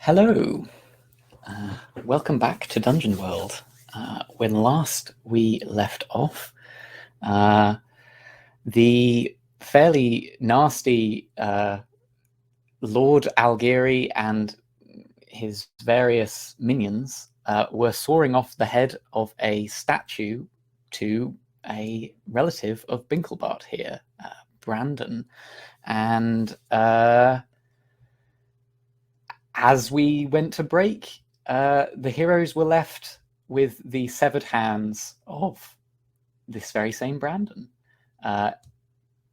Hello, welcome back to Dungeon World. When last we left off, the fairly nasty Lord Algieri and his various minions were soaring off the head of a statue to a relative of Binklebart here, Brandon. And as we went to break, the heroes were left with the severed hands of this very same Brandon,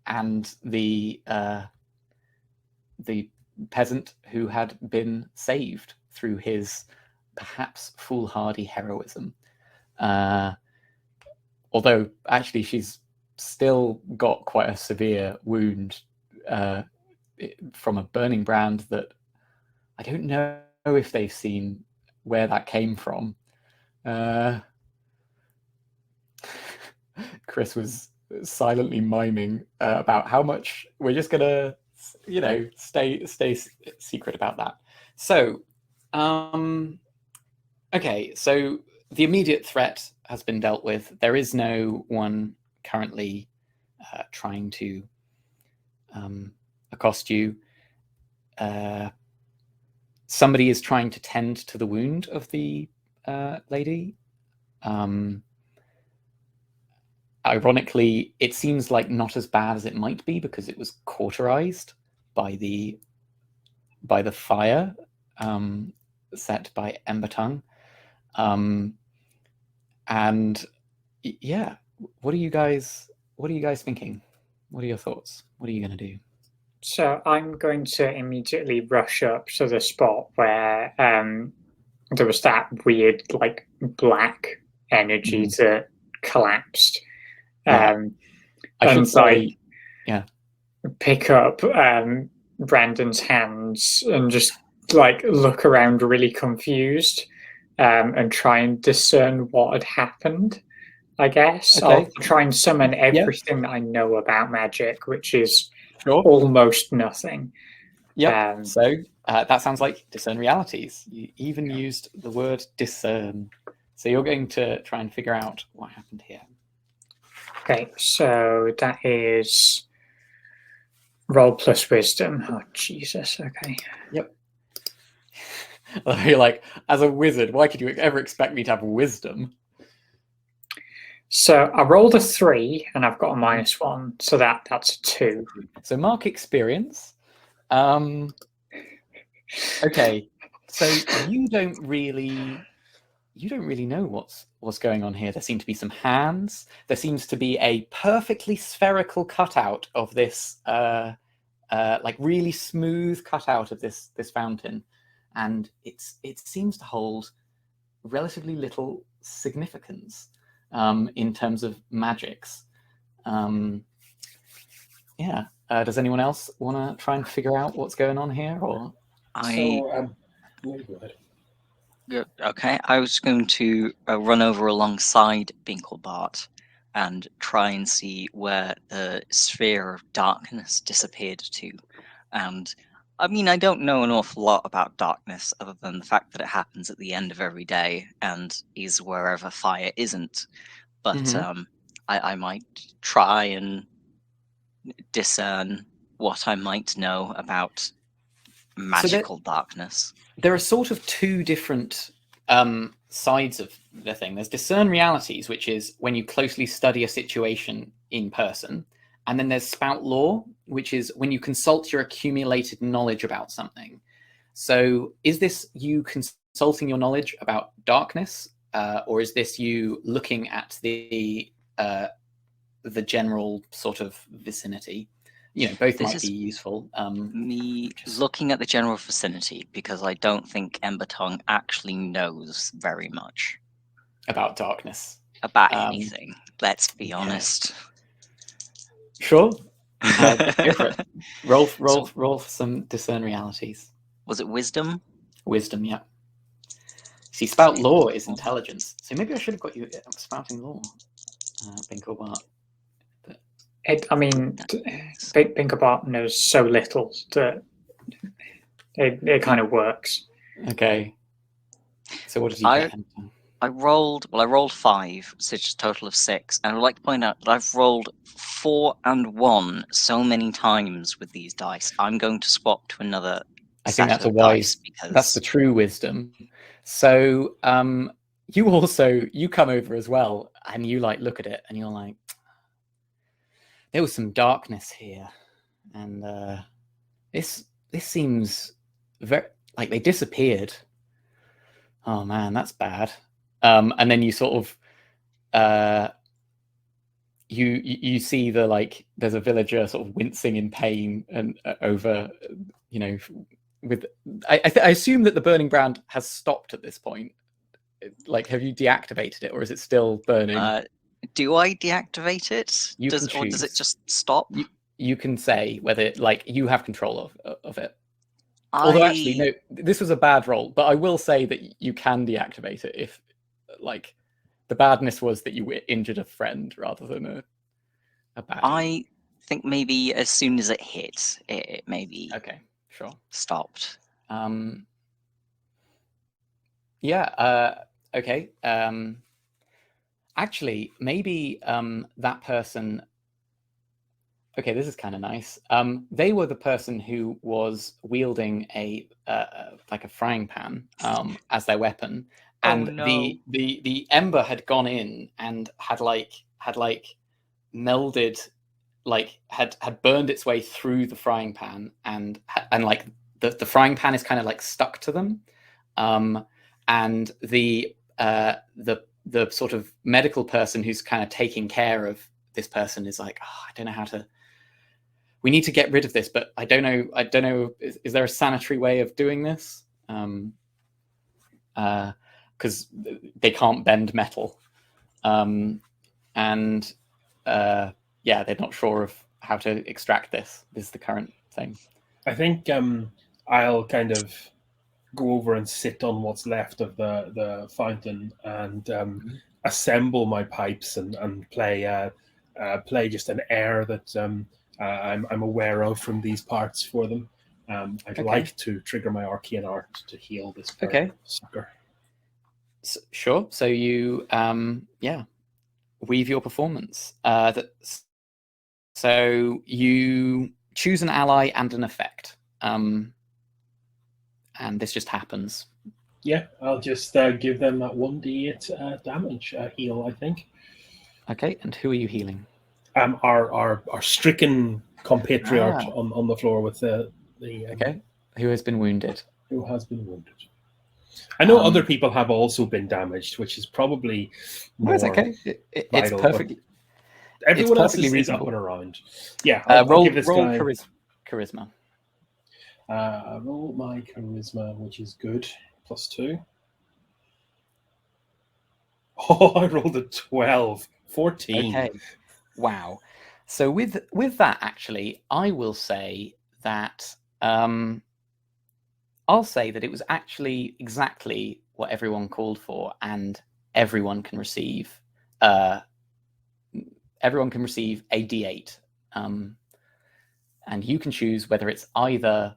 and the peasant who had been saved through his perhaps foolhardy heroism. Although actually she's still got quite a severe wound from a burning brand that I don't know if they've seen where that came from. Chris was silently miming about how much we're just gonna, stay secret about that. So, okay, so the immediate threat has been dealt with. There is no one currently trying to accost you. Somebody is trying to tend to the wound of the lady. Ironically, it seems like not as bad as it might be because it was cauterized by the fire set by Ember Tongue. And yeah, what are you guys thinking? What are your thoughts? What are you going to do? So I'm going to immediately rush up to the spot where there was that weird, black energy that collapsed. I should say, pick up Brandon's hands and just look around really confused and try and discern what had happened. I guess I'll try and summon everything that I know about magic, which is almost nothing. Yep. So that sounds like discern realities. You even used the word discern. So you're going to try and figure out what happened here. Okay, so that is roll plus wisdom. Oh, Jesus. Okay. Yep. You're like, as a wizard, why could you ever expect me to have wisdom? So I rolled a 3 and I've got a -1, so that's a 2. So mark experience. Okay, so you don't really know what's going on here. There seem to be some hands. There seems to be a perfectly spherical cutout of this, really smooth cutout of this fountain, and it seems to hold relatively little significance in terms of magics. Does anyone else want to try and figure out what's going on here? Or Okay, I was going to run over alongside Binklebart and try and see where the sphere of darkness disappeared to. And I mean, I don't know an awful lot about darkness other than the fact that it happens at the end of every day and is wherever fire isn't. But I might try and discern what I might know about magical darkness. There are sort of two different sides of the thing. There's discern realities, which is when you closely study a situation in person. And then there's spout lore, which is when you consult your accumulated knowledge about something. So is this you consulting your knowledge about darkness, or is this you looking at the general sort of vicinity? Both might be useful. Me looking at the general vicinity, because I don't think Ember Tongue actually knows very much about darkness. About anything, let's be honest. Sure. Go for it. Roll some discern realities. Was it wisdom? Wisdom, yeah. See, spout lore is intelligence. So maybe I should have got you spouting lore, Binklebart. Binklebart knows so little that it kind of works. Okay. So what did you I get? I rolled 5, so it's a total of 6. And I'd like to point out that I've rolled 4 and 1 so many times with these dice. I'm going to swap to another I think set that's a of dice wise. That's the because true wisdom. So you come over as well, and you like look at it, and you're like, there was some darkness here, and this seems very like they disappeared. Oh man, that's bad. And then you sort of you see the like there's a villager sort of wincing in pain and over with I assume that the burning brand has stopped at this point. Like, have you deactivated it or is it still burning? do I deactivate it? You can Or does it choose. just stop? You can say whether like you have control of it. Although actually, no, this was a bad roll, but I will say that you can deactivate it if, like, the badness was that you injured a friend rather than a bad. I think maybe as soon as it hit, it maybe Okay, sure. stopped. Yeah. Okay. Actually, maybe that person. Okay, this is kind of nice. They were the person who was wielding a like a frying pan as their weapon, and Oh, no. the ember had gone in and had melded, like had burned its way through the frying pan, and like the frying pan is kind of like stuck to them, and the sort of medical person who's kind of taking care of this person is like, oh, I don't know how to. We need to get rid of this, but I don't know. Is there a sanitary way of doing this? Because they can't bend metal, and yeah, they're not sure of how to extract this. This is the current thing. I think I'll kind of go over and sit on what's left of the fountain and assemble my pipes and play just an air that I'm aware of from these parts for them. I'd like to trigger my arcane art to heal this sucker. Sure. So you weave your performance. So you choose an ally and an effect, and this just happens. Yeah, I'll just give them that 1d8 damage heal, I think. Okay, and who are you healing? Our stricken compatriot on the floor with the okay, who has been wounded. Who has been wounded. I know other people have also been damaged, which is probably more. It's okay. It's perfectly. Everyone else is up and around. Yeah, roll give this guy charisma. Roll my charisma, which is good, +2. Oh, I rolled a 12, 14. Okay, wow. So with that, actually, I will say that I'll say that it was actually exactly what everyone called for, and everyone can receive a D8, and you can choose whether it's either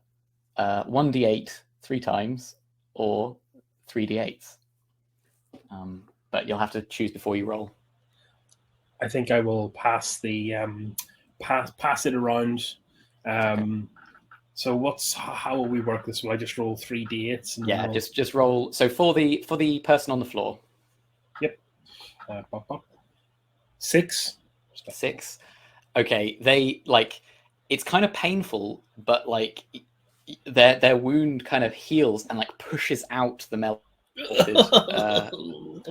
1d8 3 times or 3d8s, but you'll have to choose before you roll. I think I will pass the pass it around. So how will we work this? Will I just roll 3d8s? And yeah, just roll. So for the person on the floor. Yep. 6. 6. Okay, they like it's kind of painful, but like their wound kind of heals and like pushes out the melted.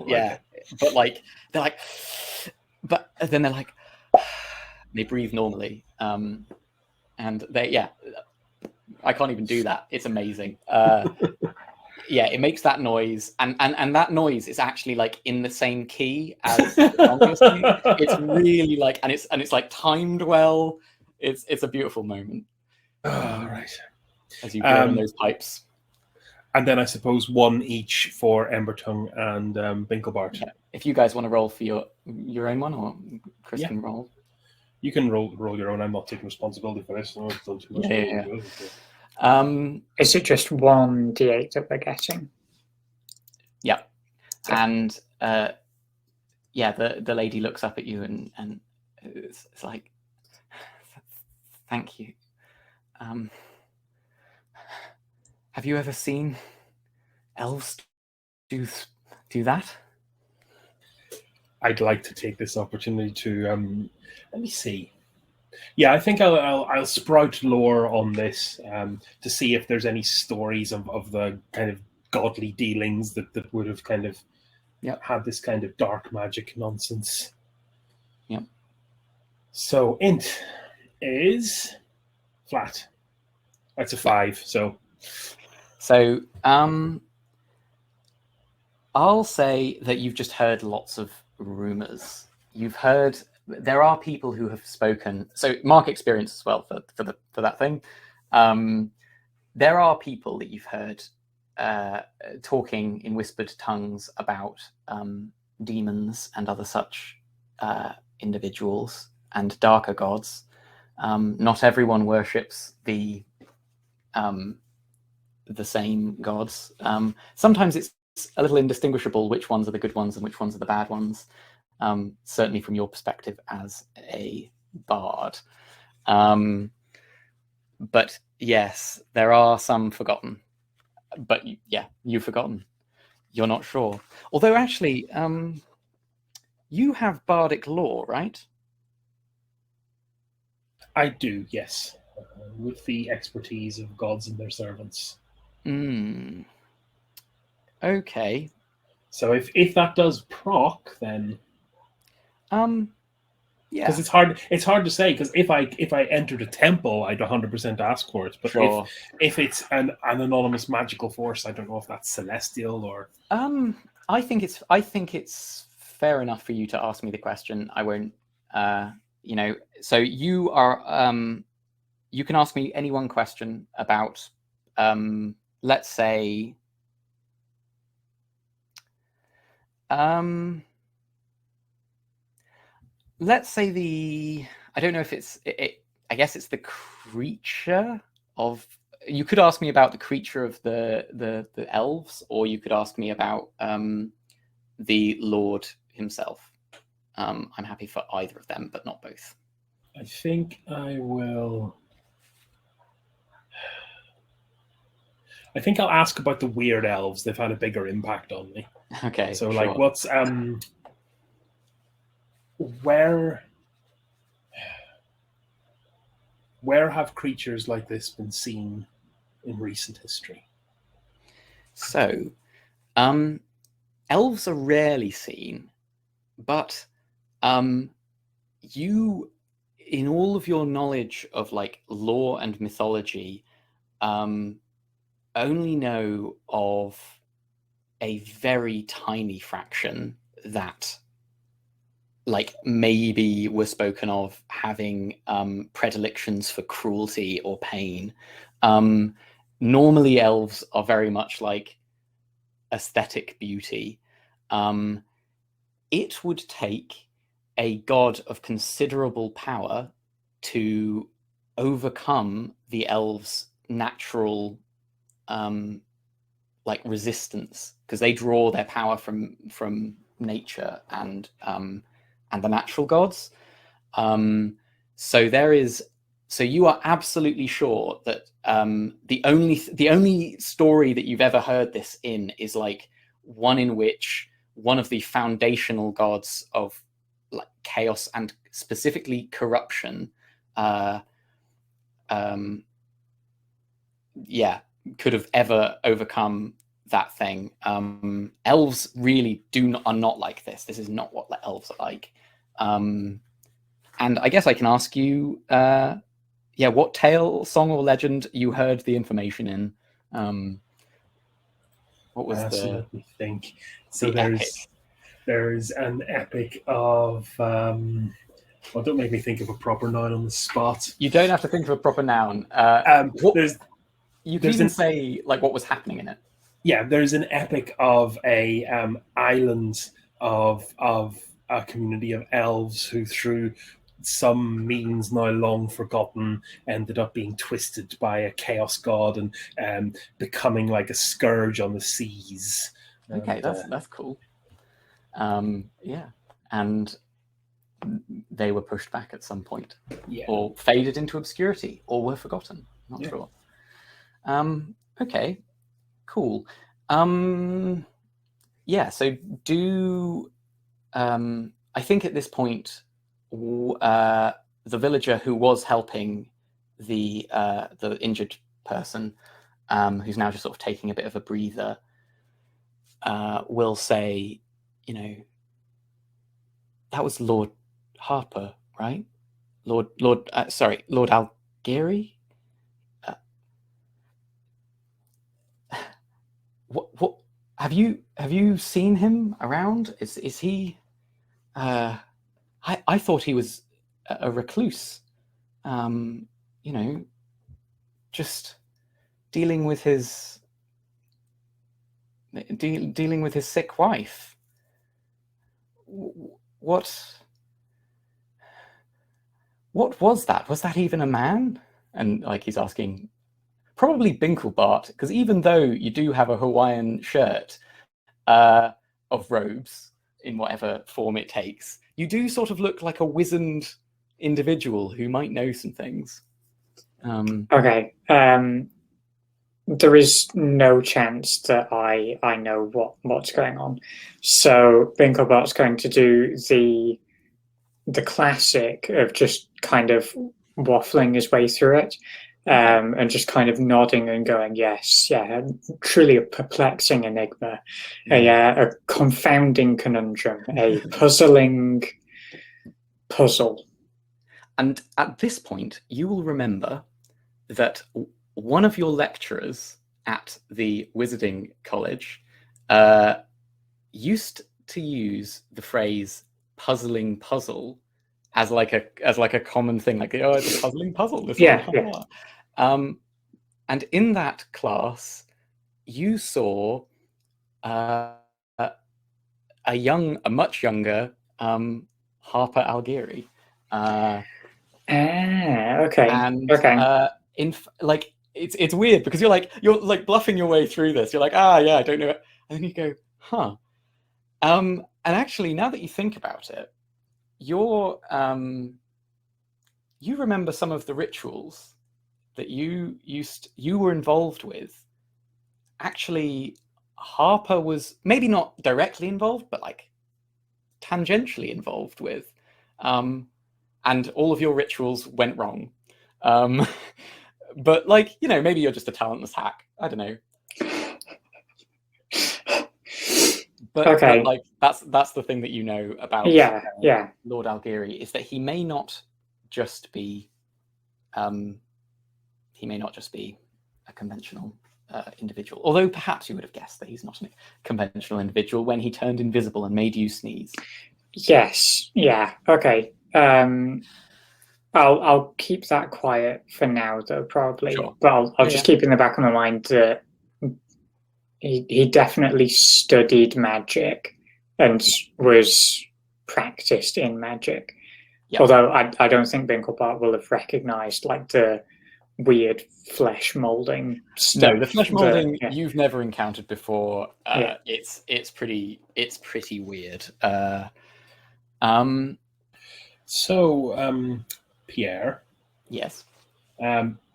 Yeah, but like they're like, but then they're like, they breathe normally, and they I can't even do that. It's amazing. Yeah, it makes that noise, and that noise is actually like in the same key as the it's really like, and it's like timed well. It's a beautiful moment. Right. As you blow in those pipes. And then I suppose 1 each for Embertongue and Binklebart. Yeah. If you guys want to roll for your own one, or Chris can roll. You can roll your own. I'm not taking responsibility for this. So it's done too much. Is it just 1d8 that we're getting? Yeah. Yeah. And the lady looks up at you and it's like, thank you. Have you ever seen elves do that? I'd like to take this opportunity to let me see. Yeah, I think I'll sprout lore on this to see if there's any stories of the kind of godly dealings that would have kind of had this kind of dark magic nonsense. Yep. So int is flat. That's a 5. So I'll say that you've just heard lots of rumors. You've heard there are people who have spoken. So mark experience as well for that thing. There are people that you've heard talking in whispered tongues about demons and other such individuals and darker gods. Not everyone worships the same gods. Sometimes it's a little indistinguishable which ones are the good ones and which ones are the bad ones. Certainly from your perspective as a bard. But yes, there are some forgotten. But you've forgotten. You're not sure. Although actually, you have bardic lore, right? I do, yes. With the expertise of gods and their servants. Okay. So if that does proc, then because it's hard to say, because if I entered a temple, I'd 100% ask for it. But sure. if it's an anonymous magical force, I don't know if that's celestial or. I think it's fair enough for you to ask me the question. I won't. So you are. You can ask me any one question about. Let's say. Let's say I don't know if it's I guess it's the creature of. You could ask me about the creature of the elves, or you could ask me about the Lord himself. I'm happy for either of them, but not both. I think I will. I think I'll ask about the weird elves. They've had a bigger impact on me. Okay. So, sure. like, what's where have creatures like this been seen in recent history? So, elves are rarely seen, but you, in all of your knowledge of like lore and mythology, only know of a very tiny fraction that like maybe were spoken of having predilections for cruelty or pain. Normally elves are very much like aesthetic beauty. It would take a god of considerable power to overcome the elves' natural like resistance, because they draw their power from nature and the natural gods. So you are absolutely sure that the only story that you've ever heard this in is like one in which one of the foundational gods of like chaos and specifically corruption could have ever overcome that thing. Elves really are not like this. This is not what the elves are like. And I guess I can ask you, what tale, song, or legend you heard the information in? What was Let me think. So epic? There's an epic of. Well, don't make me think of a proper noun on the spot. You don't have to think of a proper noun. You can even say like what was happening in it. Yeah, there's an epic of a island of a community of elves who, through some means now long forgotten ended up being twisted by a chaos god and becoming like a scourge on the seas. Okay, And, that's cool. Yeah, and they were pushed back at some point, yeah. or faded into obscurity, or were forgotten. Not sure. Okay, cool. Yeah. So do I think at this point, the villager who was helping the injured person, who's now just sort of taking a bit of a breather, will say, that was Lord Harper, right? Lord Algieri? What have you seen him around? Is he I thought he was a recluse, just dealing with his sick wife. What was that? Was that even a man? And like he's asking, probably Binklebart, because even though you do have a Hawaiian shirt of robes in whatever form it takes, you do sort of look like a wizened individual who might know some things. Okay. There is no chance that I know what's going on. So Binklebart's going to do the classic of just kind of waffling his way through it, and just kind of nodding and going, yes, yeah, truly a perplexing enigma, a confounding conundrum, a puzzling puzzle. And at this point, you will remember that one of your lecturers at the Wizarding College used to use the phrase "puzzling puzzle" as like a common thing, like, oh, it's a puzzling puzzle. And in that class, you saw a much younger Harper Algieri. Okay. And okay. It's weird because you're like bluffing your way through this. You're like, yeah, I don't know it. And then you go, huh. And actually, now that you think about it, you remember some of the rituals that you were involved with. Actually, Harper was maybe not directly involved, but like tangentially involved with. And all of your rituals went wrong. But maybe you're just a talentless hack. I don't know. But that's the thing that you know about Lord Algieri, is that he may not just be a conventional individual. Although perhaps you would have guessed that he's not a conventional individual when he turned invisible and made you sneeze. Yes. Yeah. Okay. I'll keep that quiet for now, though, probably. Sure. But I'll just keep in the back of my mind that he definitely studied magic and was practiced in magic. Yep. Although I don't think Binklebart will have recognised like the weird flesh molding stuff. No, the flesh molding you've never encountered before. It's pretty weird. So, Pierre. Yes.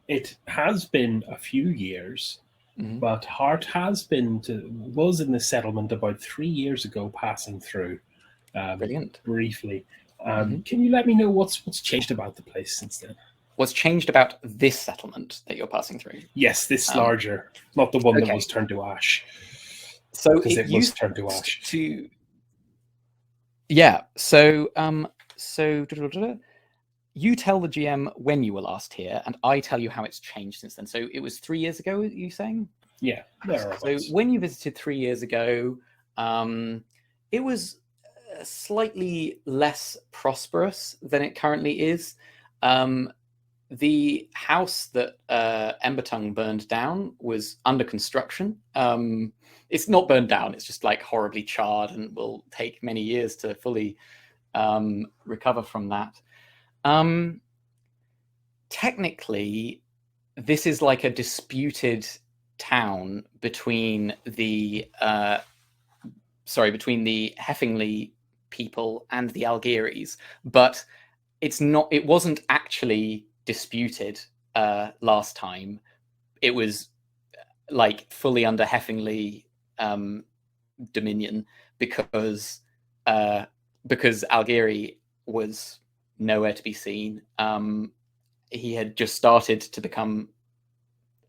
It has been a few years, but Hart was in the settlement about 3 years ago, passing through. Brilliant. Briefly. Can you let me know what's changed about the place since then? What's changed about this settlement that you're passing through? Yes, this larger, not the one that was turned to ash. So it was turned to ash. Yeah. So you tell the GM when you were last here, and I tell you how it's changed since then. So it was 3 years ago, you saying? Yeah. So when you visited 3 years ago, it was slightly less prosperous than it currently is. The house that Embertongue burned down was under construction. It's not burned down, it's just like horribly charred and will take many years to fully recover from that. Technically, this is like a disputed town between the Heffingly people and the Algiris, but it wasn't actually disputed last time. It was like fully under Heffingly dominion because Algiri was nowhere to be seen. He had just started to become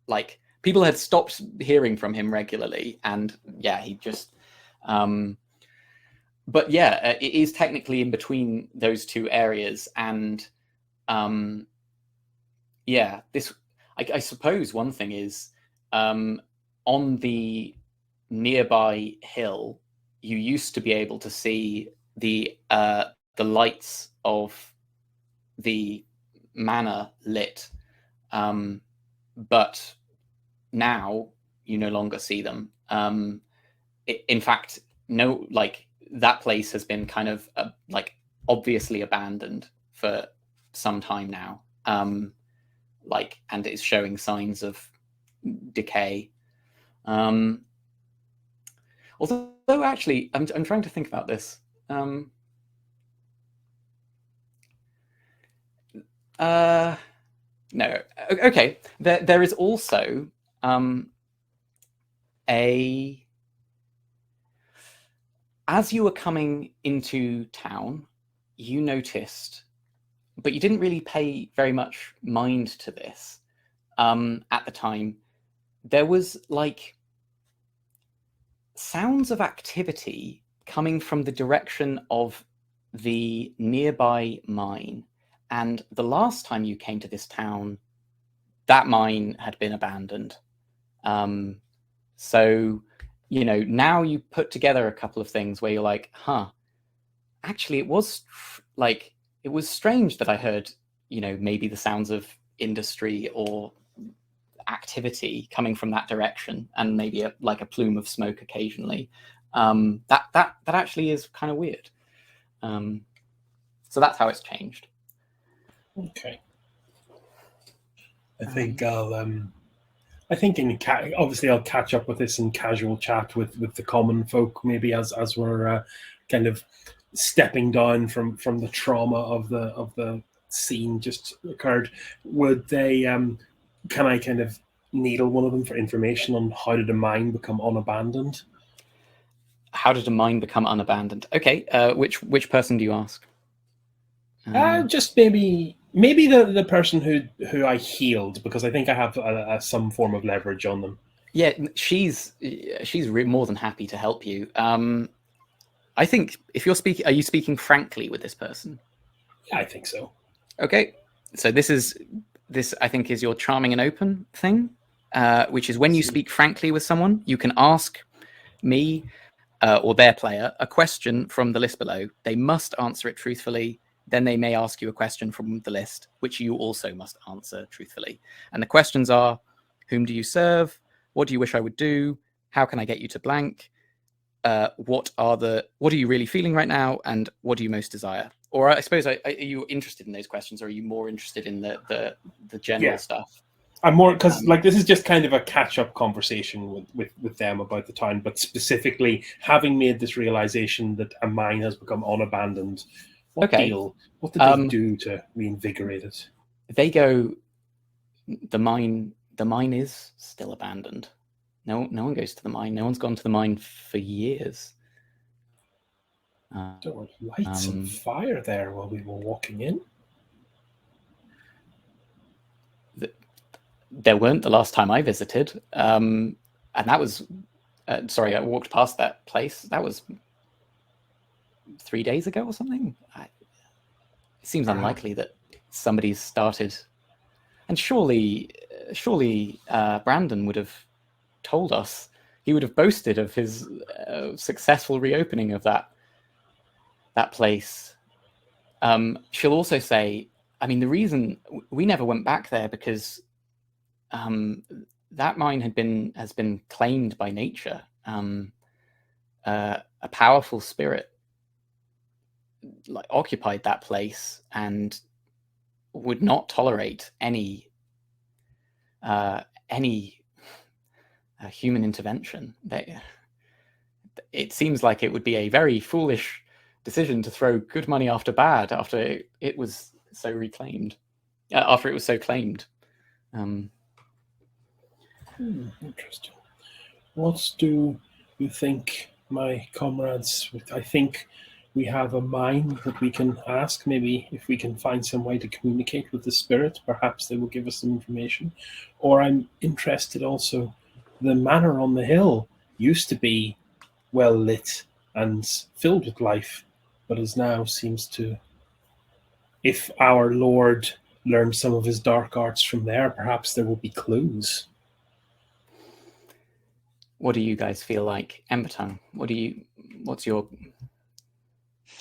like, people had stopped hearing from him regularly, and yeah, he just but yeah, it is technically in between those two areas, and yeah, this I suppose one thing is on the nearby hill, you used to be able to see the lights of the manor lit, but now you no longer see them. In fact, no, like, that place has been kind of like obviously abandoned for some time now, like, and it's showing signs of decay. Although actually, I'm trying to think about this. No, okay. There is also as you were coming into town, you noticed, but you didn't really pay very much mind to this at the time, there was like sounds of activity coming from the direction of the nearby mine. And the last time you came to this town, that mine had been abandoned. So, you know, now you put together a couple of things where you're like, actually it was strange that I heard, you know, maybe the sounds of industry or activity coming from that direction, and maybe a plume of smoke occasionally. That actually is kind of weird. So that's how it's changed. Okay. I think obviously I'll catch up with this in casual chat with the common folk, maybe as we're kind of stepping down from the trauma of the scene just occurred. Would they can I kind of needle one of them for information on how did a mine become unabandoned? How did a mine become unabandoned? Okay, which person do you ask? Just maybe the person who I healed, because I think I have some form of leverage on them. Yeah, she's more than happy to help you. I think if you're speaking, are you speaking frankly with this person? Yeah, I think so. Okay, so this I think is your charming and open thing, which is when you speak frankly with someone, you can ask me or their player a question from the list below. They must answer it truthfully. Then they may ask you a question from the list, which you also must answer truthfully. And the questions are: whom do you serve? What do you wish I would do? How can I get you to blank? What are you really feeling right now? And what do you most desire? Or I suppose, are you interested in those questions, or are you more interested in the general stuff? I'm more, because this is just kind of a catch-up conversation with them about the town, but specifically having made this realization that a mine has become unabandoned. What did they do to reinvigorate it? They go, the mine is still abandoned. No one goes to the mine. No one's gone to the mine for years. There were lights and fire there while we were walking in. There weren't the last time I visited. And that was, sorry, I walked past that place. That was 3 days ago or something. It seems unlikely that somebody's started. And surely Brandon would have told us. He would have boasted of his successful reopening of that place. She'll also say, I mean, the reason we never went back there because that mine has been claimed by nature. A powerful spirit occupied that place, and would not tolerate any human intervention. It seems like it would be a very foolish decision to throw good money after bad after it was so reclaimed, after it was so claimed. Interesting. What do you think, my comrades? I think we have a mine that we can ask. Maybe if we can find some way to communicate with the spirit, perhaps they will give us some information. Or I'm interested also, the manor on the hill used to be well lit and filled with life, but is now seems to, if our Lord learned some of his dark arts from there, perhaps there will be clues. What do you guys feel like? Ember Tongue, what's your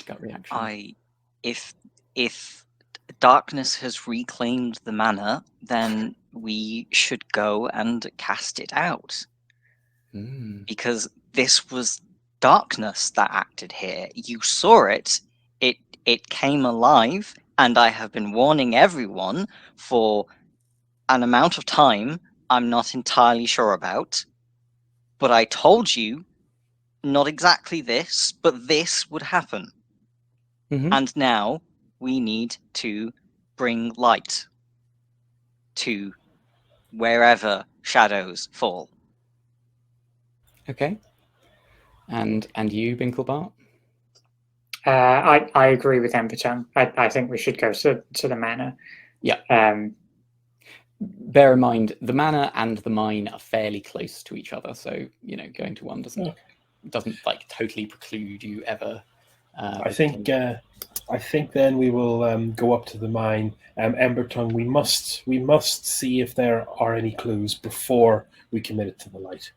gut reaction? If darkness has reclaimed the manor, then we should go and cast it out. Because this was darkness that acted here. You saw it. It came alive, and I have been warning everyone for an amount of time I'm not entirely sure about. But I told you not exactly this, but this would happen. And now we need to bring light to wherever shadows fall. Okay. And you, Binklebart? I agree with Emberton. I think we should go to the manor. Yeah. Bear in mind, the manor and the mine are fairly close to each other, so going to one doesn't like totally preclude you ever. I think then we will go up to the mine. Embertongue, we must see if there are any clues before we commit it to the light.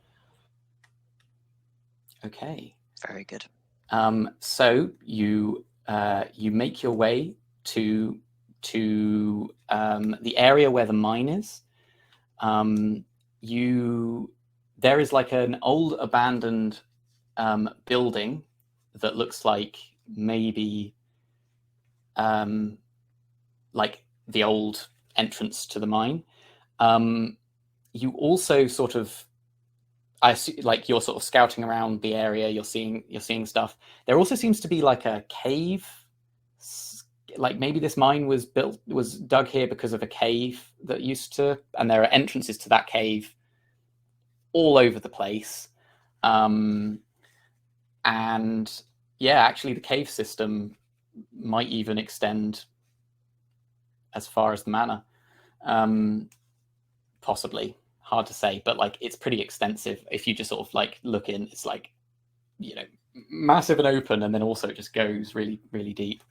Okay. Very good. So you make your way to the area where the mine is. There is like an old abandoned building that looks like maybe like the old entrance to the mine. You also sort of, like you're sort of scouting around the area, you're seeing stuff. There also seems to be like a cave, like maybe this mine was dug here because of a cave that used to, and there are entrances to that cave all over the place. And yeah, actually the cave system might even extend as far as the manor. Possibly. Hard to say, but like it's pretty extensive. If you just sort of like look in, it's like, massive and open, and then also just goes really, really deep.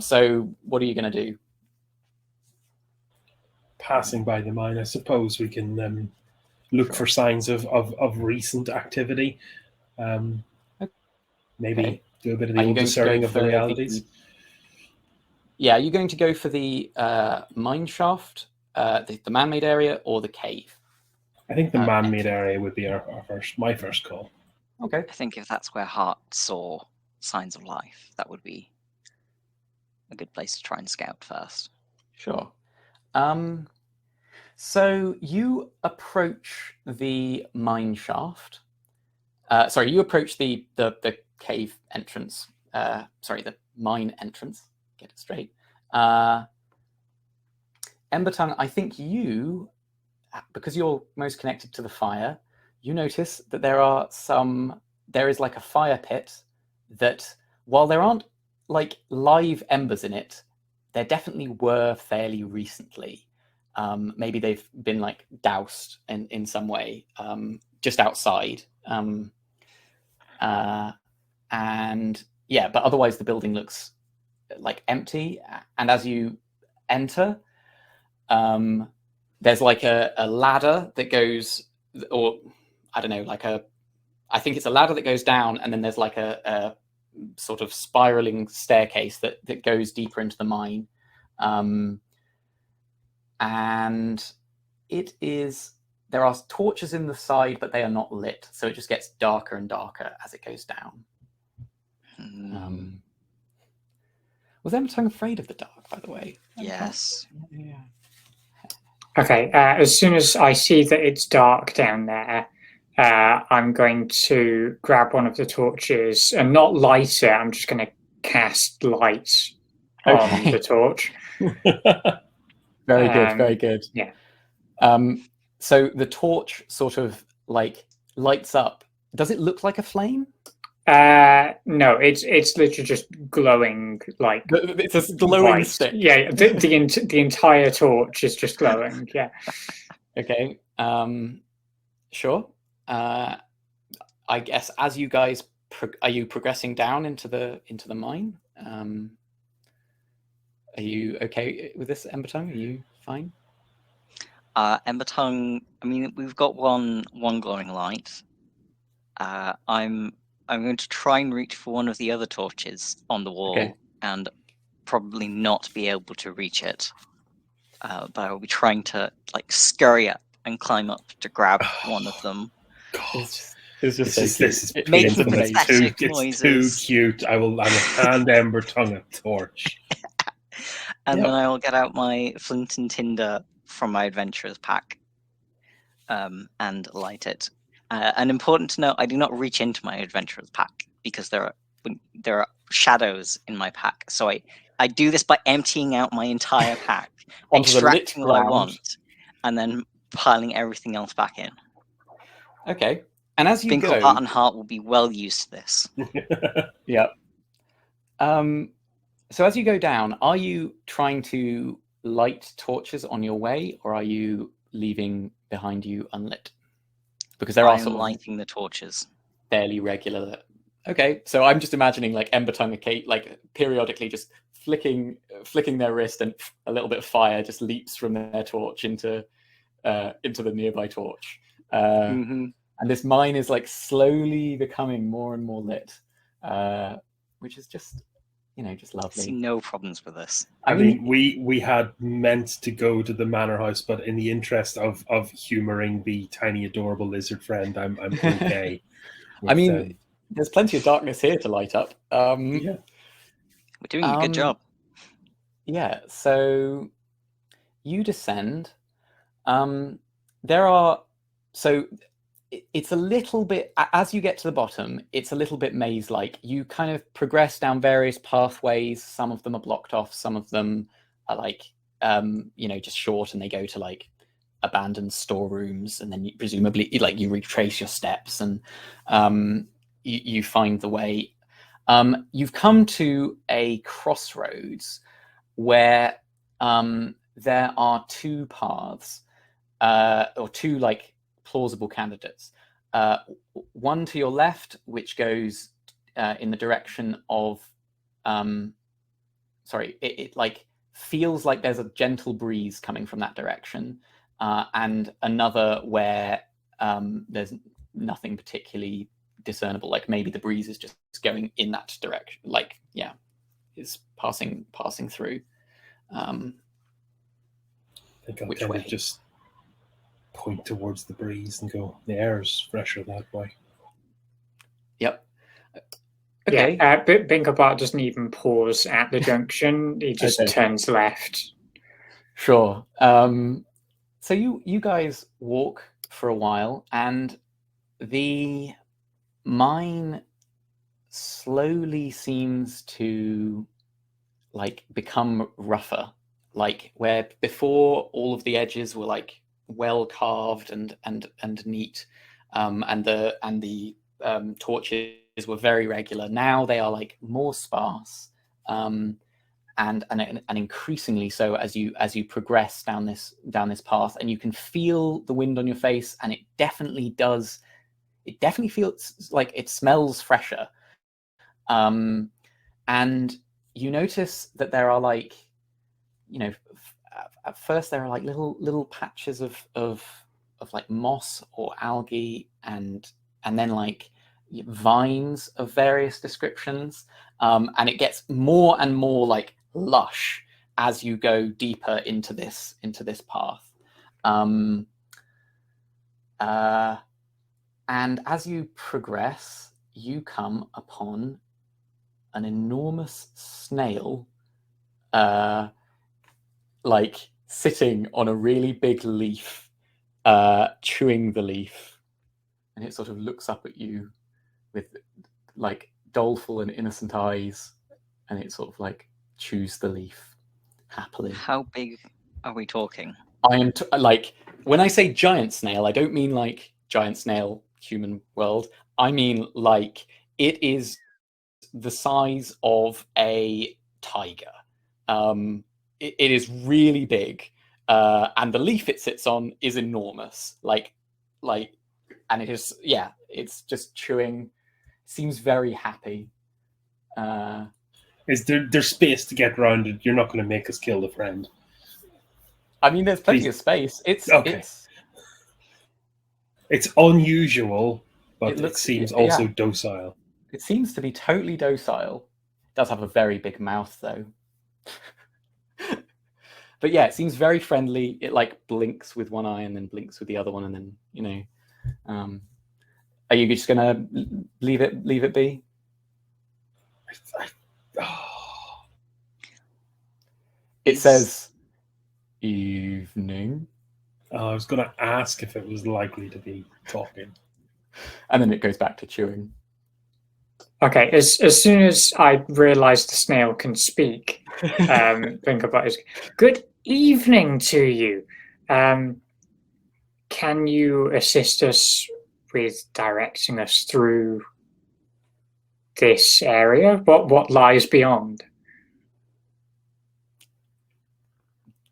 So what are you going to do? Passing by the mine, I suppose we can look for signs of recent activity. Maybe do a bit of the old discerning of the realities. Are you going to go for the mine shaft, the man-made area, or the cave? I think the man-made area would be my first call. Okay. I think if that's where Hart saw signs of life, that would be a good place to try and scout first. Sure. So you approach the mine shaft. You approach the cave entrance. The mine entrance. Get it straight. Embertongue, I think you, because you're most connected to the fire, you notice that there is like a fire pit that, while there aren't like live embers in it, there definitely were fairly recently. Maybe they've been like doused in some way, just outside. But otherwise the building looks like empty. And as you enter, there's like a ladder that goes, or I don't know, I think it's a ladder that goes down, and then there's like a sort of spiraling staircase that goes deeper into the mine. And there are torches in the side, but they are not lit, so it just gets darker and darker as it goes down. Was Embertongue afraid of the dark, by the way? Yes. Yeah. Okay, as soon as I see that it's dark down there, I'm going to grab one of the torches and not light it. I'm just going to cast light on Okay. the torch. Very good, very good. Yeah. So the torch sort of like lights up. Does it look like a flame? No, it's literally just glowing like It's a glowing white. stick. Yeah, the entire torch is just glowing. Yeah. Okay. Sure. I guess as you guys are you progressing down into the mine? Are you okay with this, Embertongue? Are you fine? Embertongue, I mean, we've got one glowing light. I'm going to try and reach for one of the other torches on the wall, Okay. and probably not be able to reach it. But I'll be trying to like scurry up and climb up to grab one of them. God. It's just so cute. This is Making painful. It's pathetic too noises. cute. I will hand Embertongue a torch. And Yep. then I will get out my flint and tinder from my adventurer's pack, and light it. And important to note, I do not reach into my adventurer's pack because there are shadows in my pack. So I do this by emptying out my entire pack, Onto the lit extracting what I ground. want, and then piling everything else back in. Okay. And as you Binkle, go, Bart, and Hart will be well used to this. yeah. So as you go down, are you trying to light torches on your way, or are you leaving behind you unlit? Because there I are am sort of lighting the torches. fairly regular. Okay, so I'm just imagining like Embertongue, like periodically just flicking their wrist, and a little bit of fire just leaps from their torch into the nearby torch. And this mine is like slowly becoming more and more lit, which is just, just I lovely. see no problems with this. I mean, we had meant to go to the manor house, but in the interest of humoring the tiny, adorable lizard friend, I'm okay. I mean, there's plenty of darkness here to light up. Yeah. We're doing a good job. Yeah. So you descend. There are it's a little bit, as you get to the bottom, it's a little bit maze-like. You kind of progress down various pathways. Some of them are blocked off. Some of them are like, just short, and they go to like abandoned storerooms. And then you, presumably, you retrace your steps, and you find the way. You've come to a crossroads where there are two paths, or two like plausible candidates. One to your left, which goes in the direction of, it like feels like there's a gentle breeze coming from that direction, and another where there's nothing particularly discernible. Like maybe the breeze is just going in that direction. Like, yeah, it's passing through. I think I'll kind of just point towards the breeze and go, the air's fresher that way. Yep. Okay. Yeah, Binklebart doesn't even pause at the junction. He just turns left. Sure. So you guys walk for a while, and the mine slowly seems to like become rougher. Like where before all of the edges were like well carved and neat, and the torches were very regular. Now they are like more sparse, and increasingly so as you progress down this path, and you can feel the wind on your face, and it definitely feels like it smells fresher. And you notice that there are like, at first there are like little patches of like moss or algae, and then like vines of various descriptions, and it gets more and more like lush as you go deeper into this path, and as you progress, you come upon an enormous snail like sitting on a really big leaf, chewing the leaf, and it sort of looks up at you with like doleful and innocent eyes, and it sort of like chews the leaf happily. How big are we talking? I am like, when I say giant snail, I don't mean like giant snail human world. I mean like it is the size of a tiger. It is really big, and the leaf it sits on is enormous. And it is, yeah, it's just chewing. Seems very happy. Is there's space to get around it? You're not going to make us kill the friend. I mean, there's plenty of space. It's unusual, but it seems also docile. It seems to be totally docile. It does have a very big mouth, though. But yeah, it seems very friendly. It like blinks with one eye and then blinks with the other one, and then are you just gonna leave it be? It says evening. I was going to ask if it was likely to be talking. And then it goes back to chewing. Okay, as soon as I realise the snail can speak, think about it. Good evening to you. Can you assist us with directing us through this area? What lies beyond?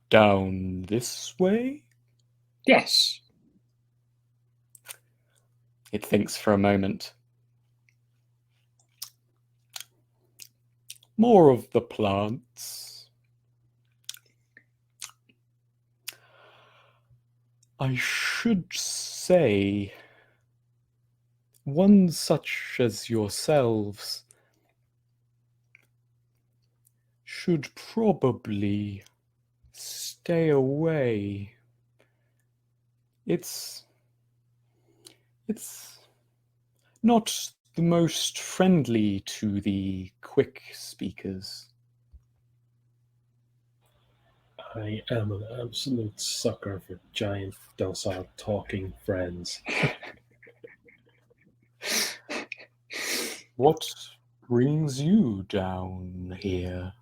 Down this way? Yes. It thinks for a moment. More of the plants. I should say, one such as yourselves should probably stay away. It's not the most friendly to the quick speakers. I am an absolute sucker for giant, docile, talking friends. What brings you down here?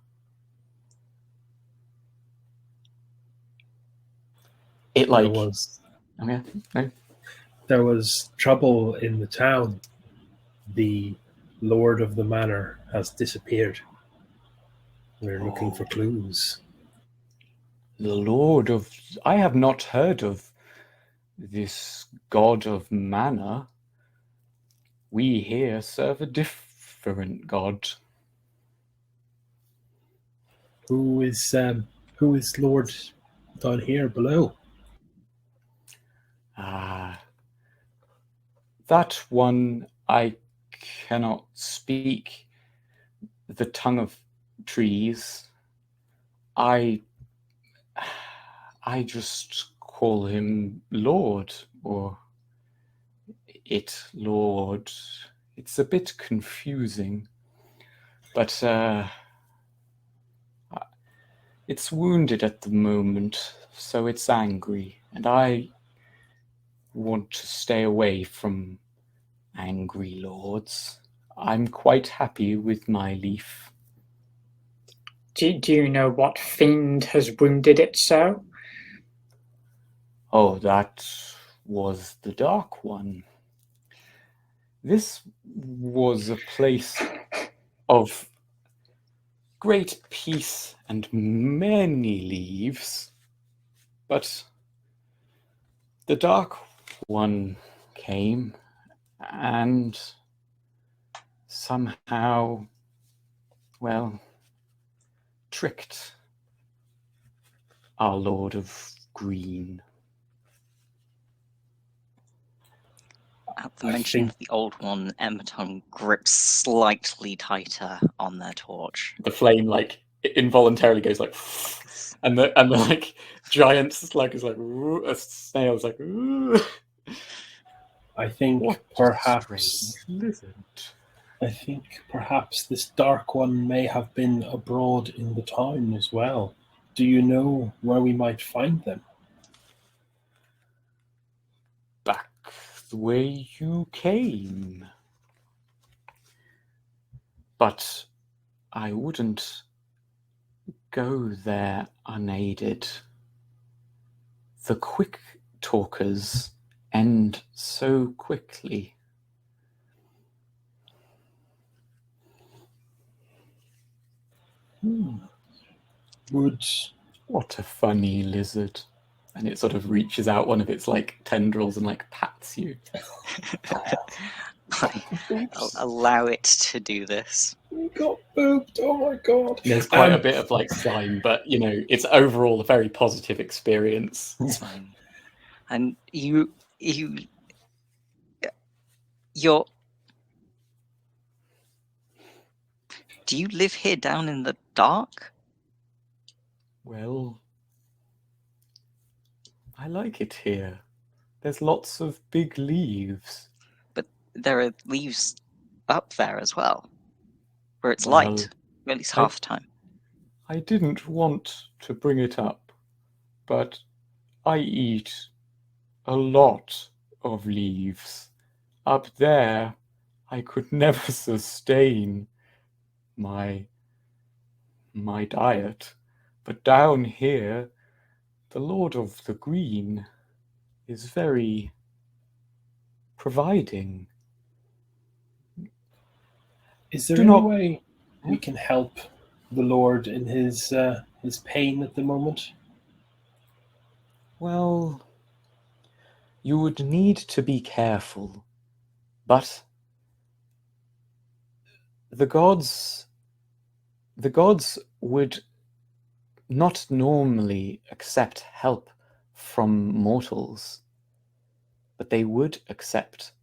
It like there was trouble in the town. The lord of the manor has disappeared. We're looking for clues. The lord of... I have not heard of this god of manor. We here serve a different god. Who is lord down here below? That one I cannot speak the tongue of trees. I just call him Lord, or it Lord. It's a bit confusing, but it's wounded at the moment, so it's angry, and I want to stay away from angry lords. I'm quite happy with my leaf. Do you know what fiend has wounded it so? Oh, that was the Dark One. This was a place of great peace and many leaves, but the Dark One came and somehow, well, tricked our Lord of Green. At the mention of the old one, Emberton grips slightly tighter on their torch. The flame, like, involuntarily goes like, and the like giant slug is like, a snail is like, ooh. I think What perhaps lizard. I think perhaps this dark one may have been abroad in the town as well. Do you know where we might find them? Back the way you came. But I wouldn't go there unaided. The quick talkers end so quickly. Would What a funny lizard. And it sort of reaches out one of its like tendrils and like pats you. I'll allow it to do this. we got booped? Oh my god! There's quite a bit of like slime, but you know, it's overall a very positive experience. It's fine. And you're. Do you live here down in the dark? Well, I like it here. There's lots of big leaves. But there are leaves up there as well, where it's Well, light, at least half the time. I didn't want to bring it up, but I eat a lot of leaves. Up there, I could never sustain my diet. But down here, the Lord of the Green is very providing. Is there Do any not- way we can help the Lord in his pain at the moment? Well, you would need to be careful, but the gods would not normally accept help from mortals, but they would accept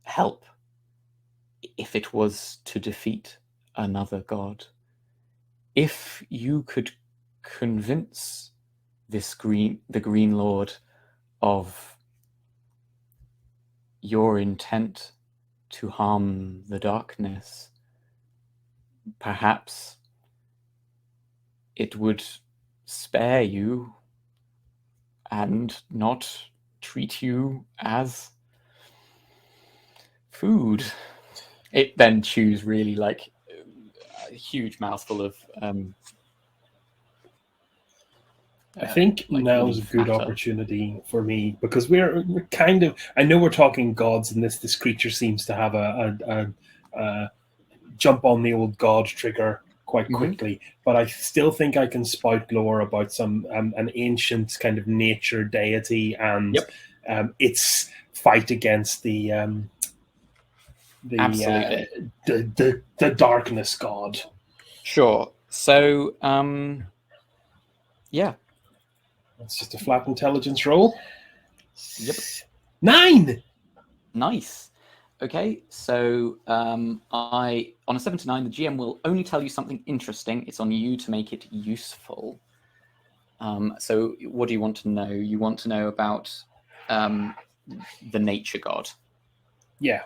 help if it was to defeat another god. If you could convince the Green Lord of your intent to harm the darkness, perhaps it would spare you and not treat you as food. It then chews really like a huge mouthful of I think like now's a leaf good matter. opportunity for me because we're kind of. I know we're talking gods, and this creature seems to have a jump on the old god trigger quite Mhm. quickly. But I still think I can spout lore about some an ancient kind of nature deity and its fight against the Absolutely. the darkness god. Sure. So yeah. It's just a flat intelligence roll. Yep. 9. Nice. Okay, so on a 7 to 9, the GM will only tell you something interesting. It's on you to make it useful. So what do you want to know? You want to know about the nature god. Yeah,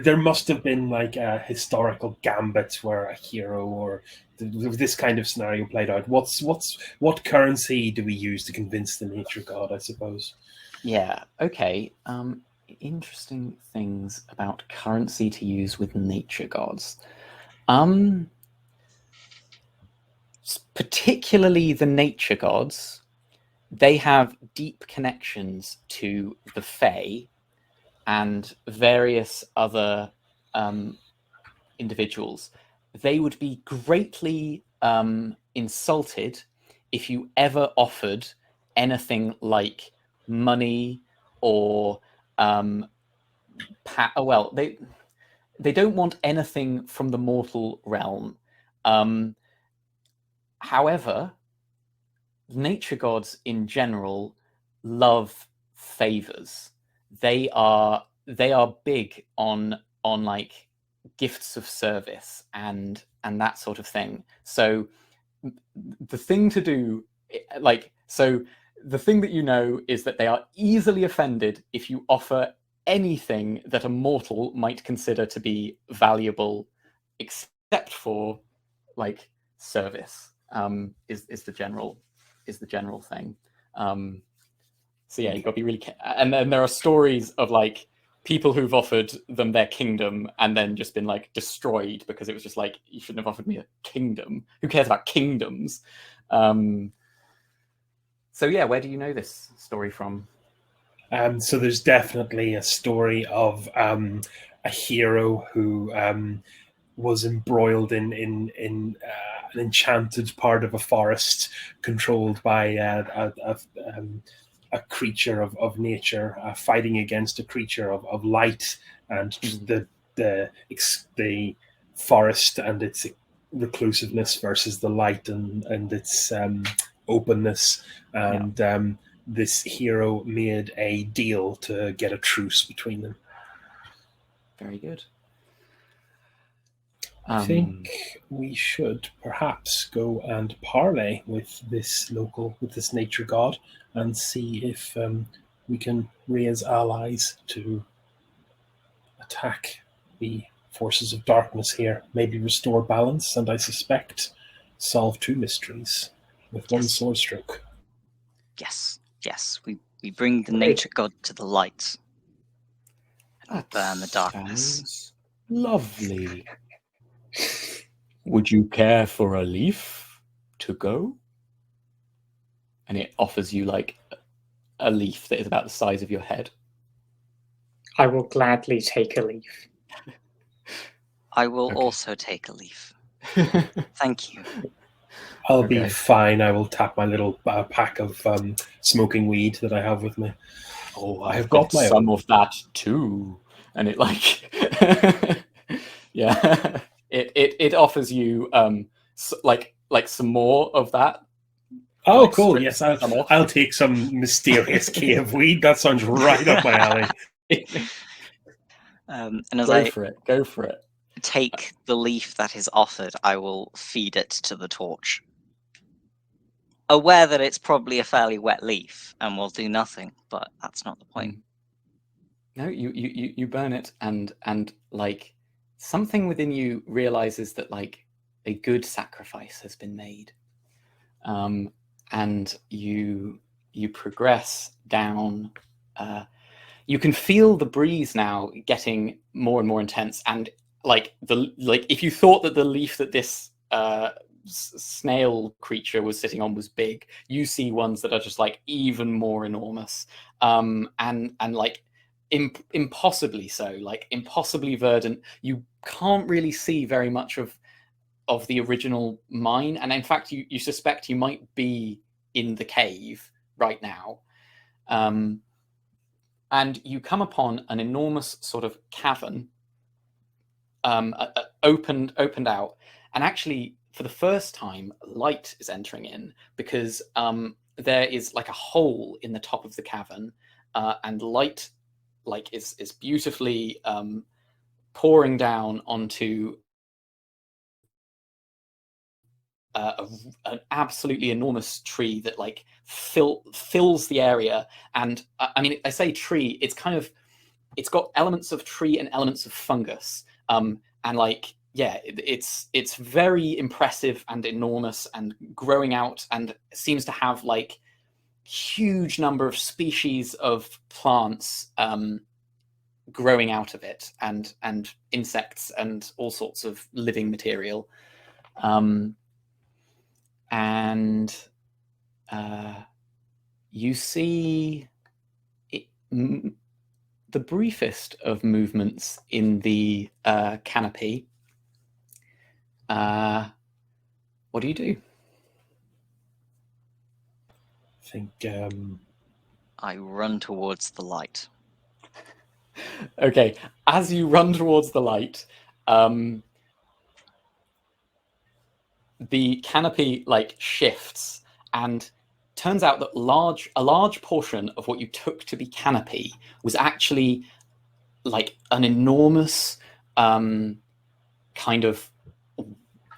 there must have been like a historical gambit where a hero or this kind of scenario played out. What currency do we use to convince the nature god, I suppose? Yeah, okay. Interesting things about currency to use with nature gods. Particularly the nature gods, they have deep connections to the Fae and various other individuals. They would be greatly insulted if you ever offered anything like money or they don't want anything from the mortal realm. However, nature gods in general love favors. They are big on like gifts of service and that sort of thing. So the thing to do, the thing that you know is that they are easily offended if you offer anything that a mortal might consider to be valuable, except for like service. Is the general thing. So yeah, you've got to be really. And then there are stories of like people who've offered them their kingdom and then just been like destroyed because it was just like, you shouldn't have offered me a kingdom. Who cares about kingdoms? So yeah, where do you know this story from? So there's definitely a story of a hero who was embroiled in an enchanted part of a forest controlled by a creature of nature, fighting against a creature of light, and the forest and its reclusiveness versus the light and its openness. And this hero made a deal to get a truce between them. Very good. I think we should perhaps go and parley with this nature god and see if we can raise allies to attack the forces of darkness here, maybe restore balance, and I suspect solve 2 mysteries with one sword stroke. Yes. We bring the nature god to the light and burn the darkness. Lovely. Would you care for a leaf to go? And it offers you like a leaf that is about the size of your head. I will gladly take a leaf. I will also take a leaf. Thank you. I'll be fine. I will tap my little pack of smoking weed that I have with me. Oh, I have got some of that too. And it like, yeah, it offers you like some more of that. Oh, like, cool! Yes, I'll take some mysterious cave weed. That sounds right up my alley. And as go for it. Take the leaf that is offered, I will feed it to the torch, aware that it's probably a fairly wet leaf and will do nothing, but that's not the point. No, you burn it, and like something within you realizes that like a good sacrifice has been made, and you progress down. You can feel the breeze now getting more and more intense, and like if you thought that the leaf that this snail creature was sitting on was big, you see ones that are just like even more enormous, and like impossibly so, like impossibly verdant. You can't really see very much of the original mine, and in fact you suspect you might be in the cave right now. And you come upon an enormous sort of cavern, opened out, and actually for the first time light is entering in, because there is like a hole in the top of the cavern, and light like is beautifully pouring down onto an absolutely enormous tree that like fills the area. And I mean, I say tree, it's got elements of tree and elements of fungus, and like it's very impressive and enormous and growing out, and seems to have like huge number of species of plants growing out of it, and insects and all sorts of living material. And you see the briefest of movements in the canopy. What do you do? I think I run towards the light. Okay, as you run towards the light, the canopy like shifts, and turns out that a large portion of what you took to be canopy was actually like an enormous kind of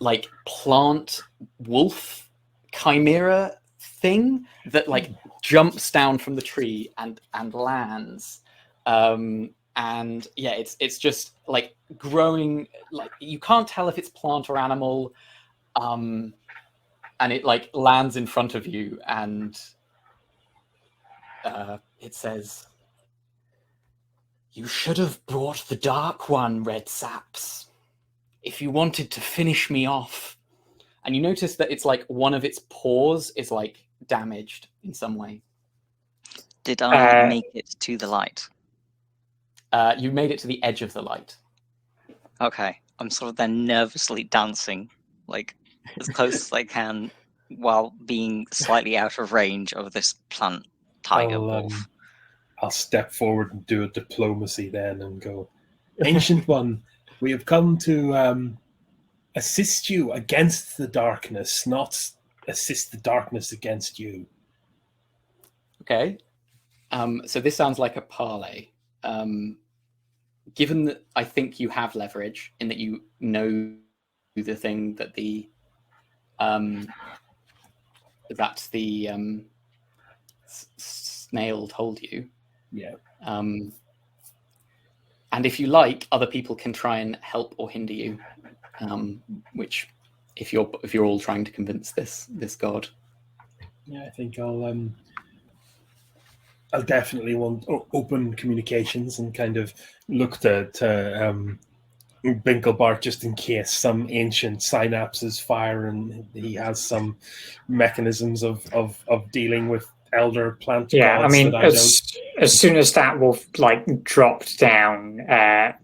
like plant wolf chimera thing that like jumps down from the tree and lands And yeah, it's just like growing. Like you can't tell if it's plant or animal. And it like lands in front of you, and it says, "You should have brought the Dark One, Red Saps, if you wanted to finish me off." And you notice that it's like one of its paws is like damaged in some way. Did I make it to the light? You made it to the edge of the light. Okay, I'm sort of then nervously dancing, like as close as I can, while being slightly out of range of this plant tiger wolf. I'll step forward and do a diplomacy then and go, Ancient One, we have come to assist you against the darkness, not assist the darkness against you. Okay. So this sounds like a parley. Given that I think you have leverage in that you know the thing that the snail told you. Yeah. And if you like, other people can try and help or hinder you. Which, if you're all trying to convince this god. Yeah, I think I'll definitely want open communications and kind of look to Binklebart just in case some ancient synapses fire and he has some mechanisms of dealing with elder plant gods. I mean, as soon as that wolf like dropped down,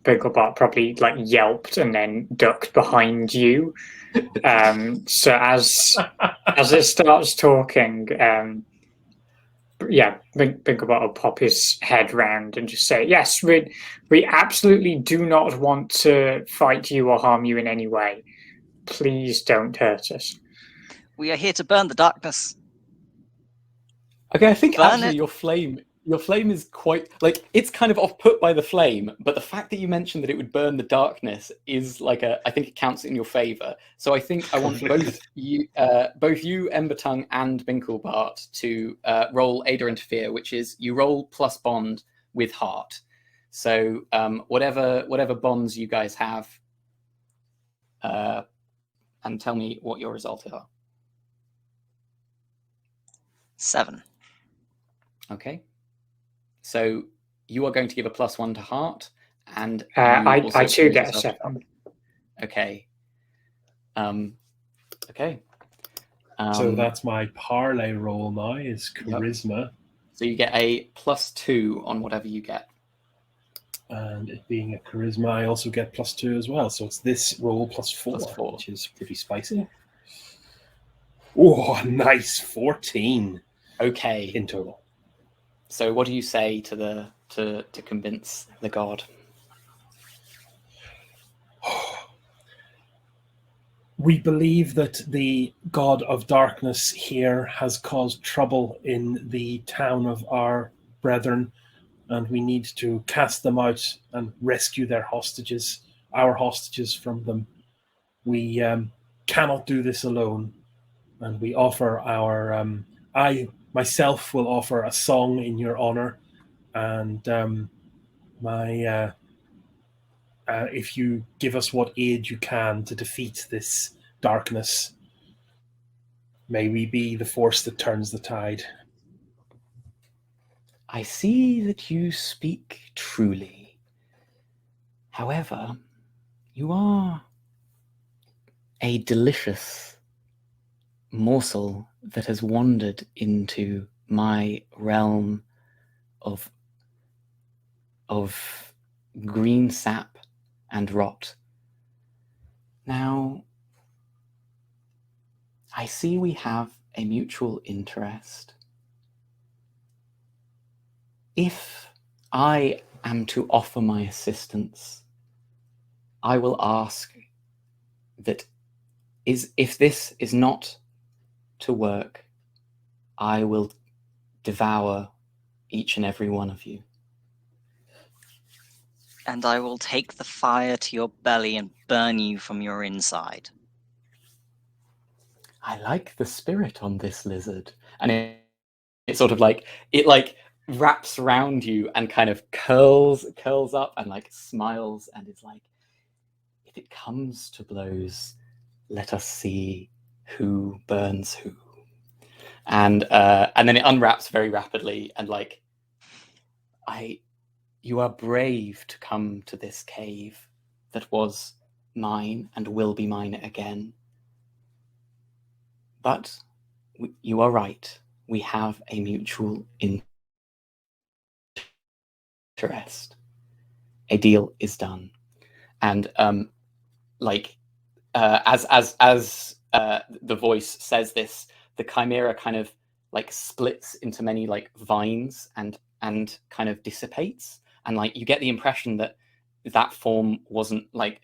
Binklebart probably like yelped and then ducked behind you. So as it starts talking, Binklebart will pop his head round and just say, "Yes, we absolutely do not want to fight you or harm you in any way. Please don't hurt us. We are here to burn the darkness." Okay, I think Burn actually your flame is quite like it's kind of off-put by the flame, but the fact that you mentioned that it would burn the darkness is like I think it counts in your favor. So I think I want both you, Embertongue and Binklebart to roll Aid or Interfere, which is you roll plus bond with heart. So whatever bonds you guys have, and tell me what your results are. 7. Okay. So you are going to give a +1 to heart, and I too get a 7. Okay. Okay. So that's my parlay roll now is charisma. Yep. So you get a +2 on whatever you get. And it being a charisma, I also get +2 as well. So it's this roll +4, +4. which is pretty spicy. Oh, nice 14. Okay. In total. So what do you say to to convince the god? We believe that the god of darkness here has caused trouble in the town of our brethren, and we need to cast them out and rescue their hostages, our hostages from them. We cannot do this alone, and we offer our... I myself will offer a song in your honor, and if you give us what aid you can to defeat this darkness, may we be the force that turns the tide. I see that you speak truly. However, you are a delicious morsel that has wandered into my realm of green sap and rot. Now, I see we have a mutual interest. If I am to offer my assistance, I will ask that if this is not to work, I will devour each and every one of you. And I will take the fire to your belly and burn you from your inside. I like the spirit on this lizard. And it sort of like, it like wraps around you and kind of curls up and like smiles and is like, if it comes to blows, let us see who burns who. And then it unwraps very rapidly and like, you are brave to come to this cave that was mine and will be mine again. But you are right. We have a mutual interest. A deal is done. And as the voice says this, the chimera kind of like splits into many like vines and kind of dissipates. And like you get the impression that that form wasn't like,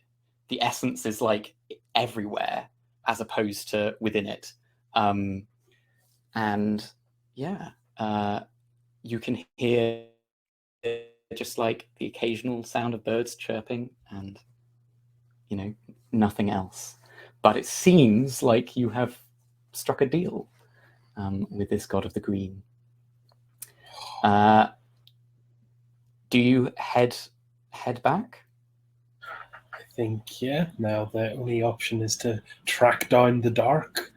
the essence is like everywhere as opposed to within it. And yeah, you can hear just like the occasional sound of birds chirping and, you know, nothing else. But it seems like you have struck a deal with this god of the green. Do you head back? I think, yeah, now the only option is to track down the dark.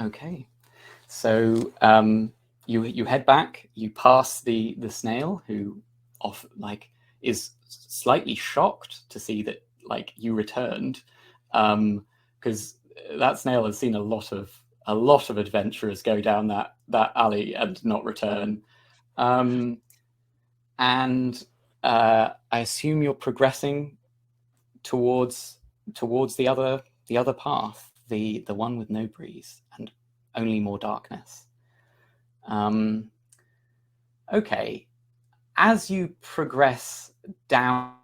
Okay. So you head back, you pass the snail, who is slightly shocked to see that like you returned, because that snail has seen a lot of adventurers go down that alley and not return. And I assume you're progressing towards the other path, the one with no breeze and only more darkness. Okay, as you progress down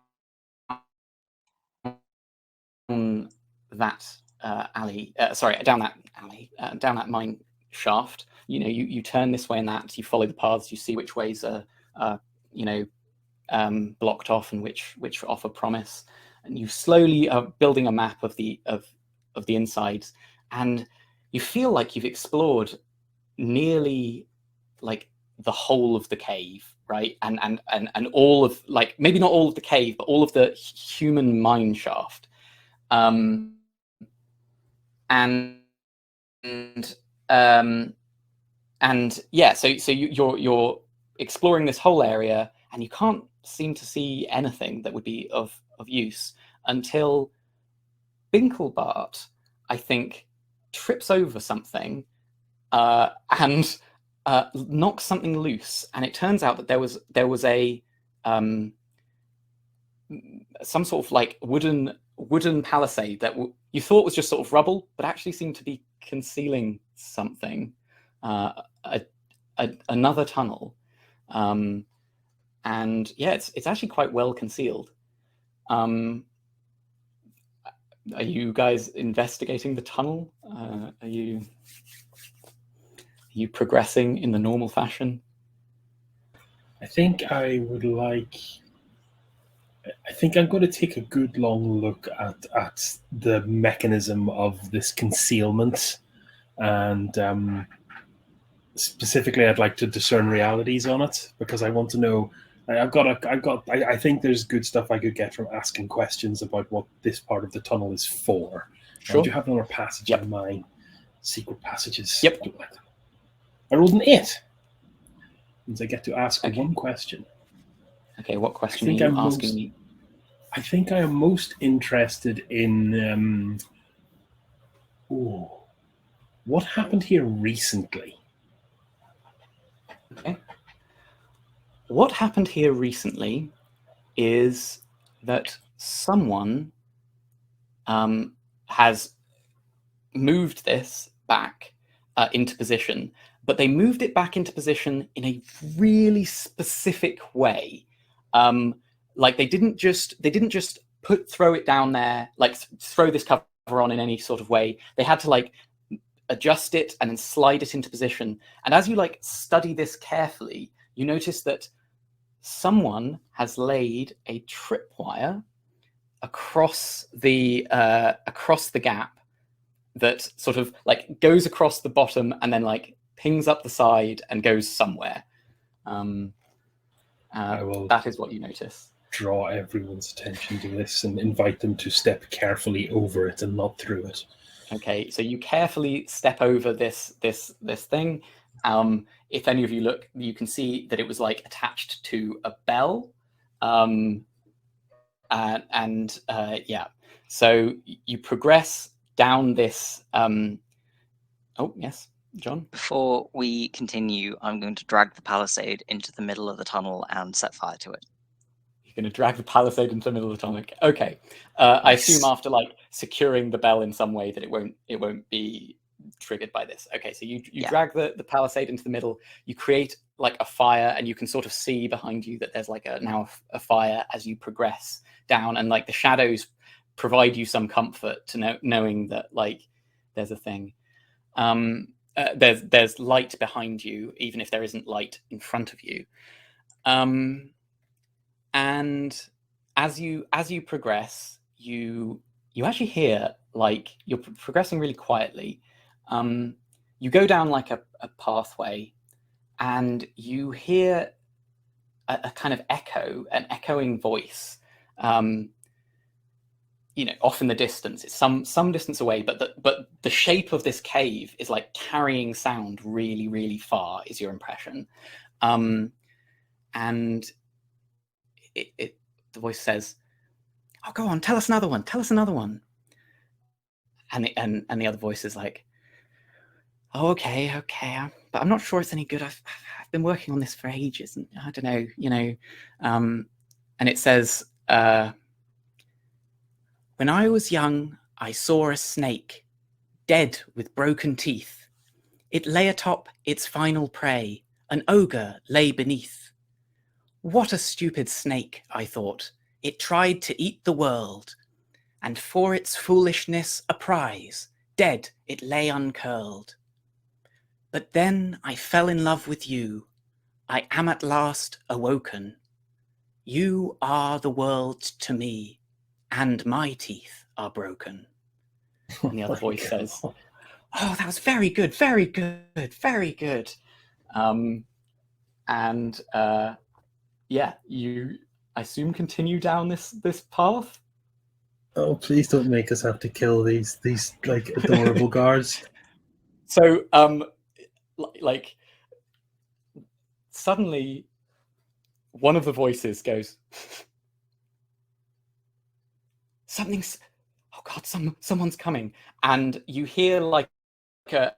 that down that mine shaft, you know, you turn this way and that, you follow the paths, you see which ways are blocked off and which offer promise, and you slowly are building a map of the insides, and you feel like you've explored nearly like the whole of the cave, right? And all of, like, maybe not all of the cave, but all of the human mine shaft. And yeah, so you're exploring this whole area, and you can't seem to see anything that would be of use until Binklebart, I think, trips over something and knocks something loose, and it turns out that there was a some sort of like wooden palisade that you thought was just sort of rubble, but actually seemed to be concealing something, another tunnel. And yeah, it's actually quite well concealed. Are you guys investigating the tunnel? Are you progressing in the normal fashion? I think I'm going to take a good long look at the mechanism of this concealment, and specifically, I'd like to discern realities on it, because I want to know. I think there's good stuff I could get from asking questions about what this part of the tunnel is for. Sure. I do have another passage in my secret passages. Yep. I rolled an 8. Means I get to ask one question. Okay, what question are you asking me? I think I am most interested in what happened here recently. Okay. What happened here recently is that someone has moved this back into position, but they moved it back into position in a really specific way. Like they didn't just throw it down there, like throw this cover on in any sort of way. They had to like adjust it and then slide it into position. And as you like study this carefully, you notice that someone has laid a tripwire across the gap that sort of like goes across the bottom and then like pings up the side and goes somewhere. That is what you notice. Draw everyone's attention to this and invite them to step carefully over it and not through it. Okay, so you carefully step over this thing. If any of you look, you can see that it was like attached to a bell. Yeah, so you progress down this. Oh yes, John. Before we continue, I'm going to drag the palisade into the middle of the tunnel and set fire to it. You're going to drag the palisade into the middle of the tunnel. Okay. I assume after like securing the bell in some way that it won't be triggered by this. Okay, so you drag the palisade into the middle. You create like a fire, and you can sort of see behind you that there's like now a fire as you progress down, and like the shadows provide you some comfort to knowing that like there's a thing. There's light behind you, even if there isn't light in front of you. And as you progress, you actually hear, like, you're progressing really quietly. You go down like a pathway, and you hear a kind of an echoing voice. Off in the distance. It's some distance away, but the shape of this cave is like carrying sound really, really far, is your impression. And the voice says, "Oh, go on, tell us another one. Tell us another one." And the other voice is like, "Oh, okay, but I'm not sure it's any good. I've been working on this for ages, and I don't know, And it says, "When I was young, I saw a snake, dead with broken teeth. It lay atop its final prey. An ogre lay beneath. What a stupid snake, I thought. It tried to eat the world. And for its foolishness a prize, dead it lay uncurled. But then I fell in love with you. I am at last awoken. You are the world to me, and my teeth are broken." And the other voice says, "Oh, that was very good, very good, very good." You, I assume, continue down this path. Oh, please don't make us have to kill these like adorable guards. So, like, suddenly, one of the voices goes, "Oh God, someone's coming!" And you hear like a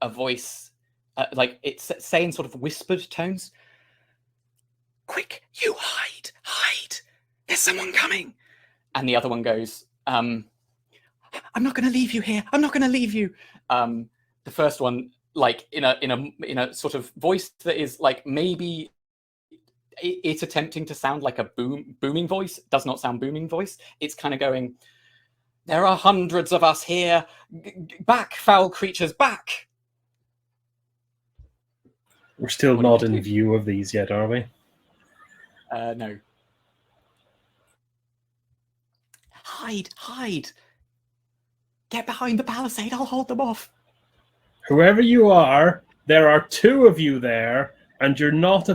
voice, like it's saying sort of whispered tones, "Quick, you hide! There's someone coming!" And the other one goes, "I'm not going to leave you here. I'm not going to leave you." The first one, like in a sort of voice that is like maybe it's attempting to sound like a booming voice. Does not sound booming voice. It's kind of going, "There are hundreds of us here. Back, foul creatures, back!" We're still not in view of these yet, are we? No. Hide! Get behind the palisade. I'll hold them off. Whoever you are, there are two of you there, and we're not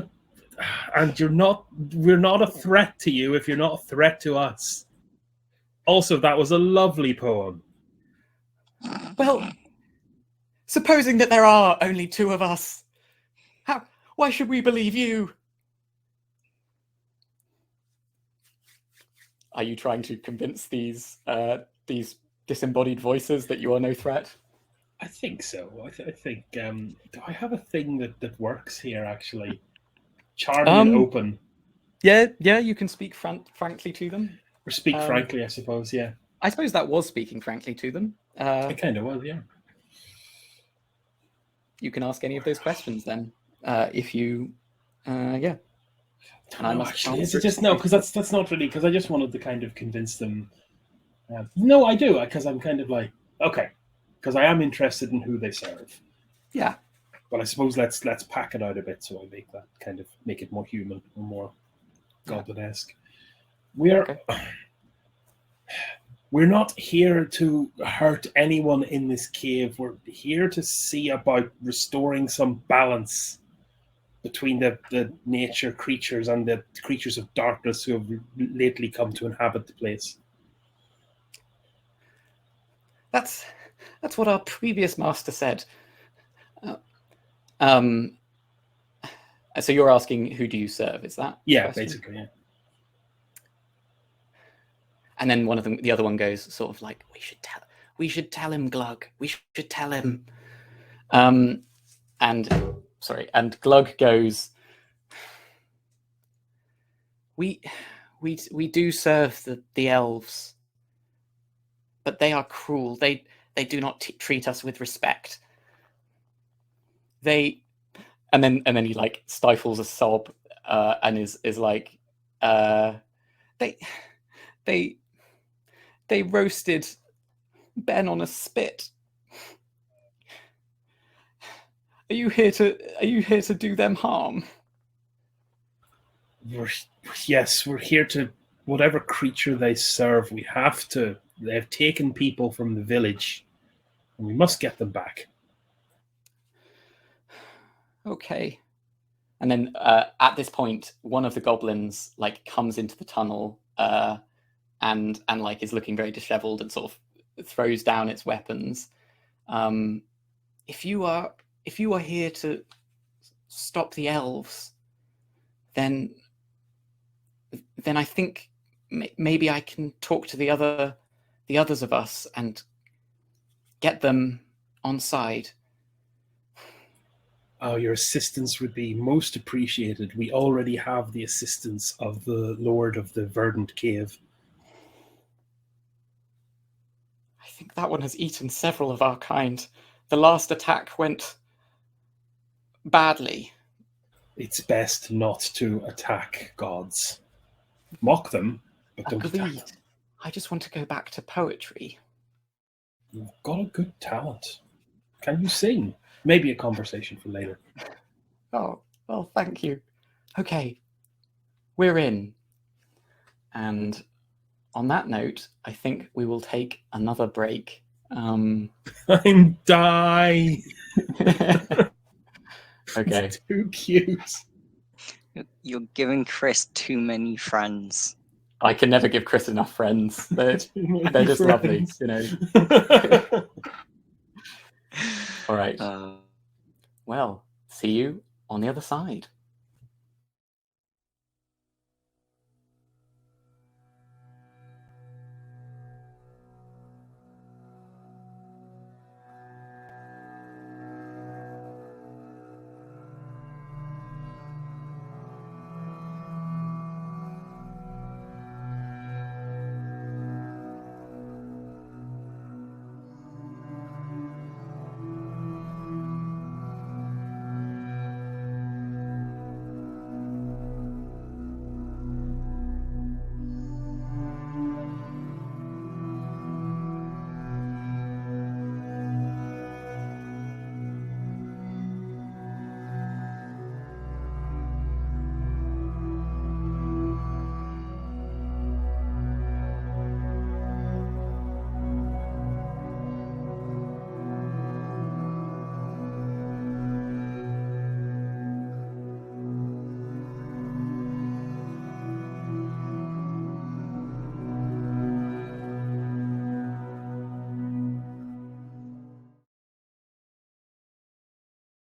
a threat to you if you're not a threat to us. Also, that was a lovely poem. Well, supposing that there are only two of us, why should we believe you? Are you trying to convince these disembodied voices that you are no threat? I think so. I think. Do I have a thing that works here? Actually, charming and open. Yeah. You can speak frankly to them, or speak frankly, I suppose. Yeah. I suppose that was speaking frankly to them. It kind of was, yeah. You can ask any of those questions then, if you, yeah. And actually, is it just no? Because that's not really. Because I just wanted to kind of convince them. No, I do, because I'm kind of like, okay, because I am interested in who they serve. Yeah. But I suppose let's pack it out a bit so I make it more human and more goblin-esque. We are. Okay. We're not here to hurt anyone in this cave. We're here to see about restoring some balance between the nature creatures and the creatures of darkness who have lately come to inhabit the place. That's what our previous master said. So you're asking, who do you serve? Is that Yeah, the question? basically, yeah. And then the other one goes sort of like, we should tell him, Glug. We should tell him. And Glug goes, we do serve the elves, but they are cruel. They do not treat us with respect. And then he like stifles a sob and is like, they roasted Ben on a spit. Are you here to do them harm? We're here to whatever creature they serve. We have to. They've taken people from the village, and we must get them back. Okay. And then at this point, one of the goblins like comes into the tunnel and like is looking very disheveled and sort of throws down its weapons. If you are here to stop the elves, then I think maybe I can talk to the others of us and get them on side. Oh, your assistance would be most appreciated. We already have the assistance of the Lord of the Verdant Cave. I think that one has eaten several of our kind. The last attack went badly. It's best not to attack gods. Mock them, but don't attack them. I just want to go back to poetry. You've got a good talent. Can you sing? Maybe a conversation for later. Oh, well, thank you. Okay, we're in. And on that note, I think we will take another break. I'm die. Okay. It's too cute. You're giving Chris too many friends. I can never give Chris enough friends. They're just lovely, you know. All right. Well, see you on the other side.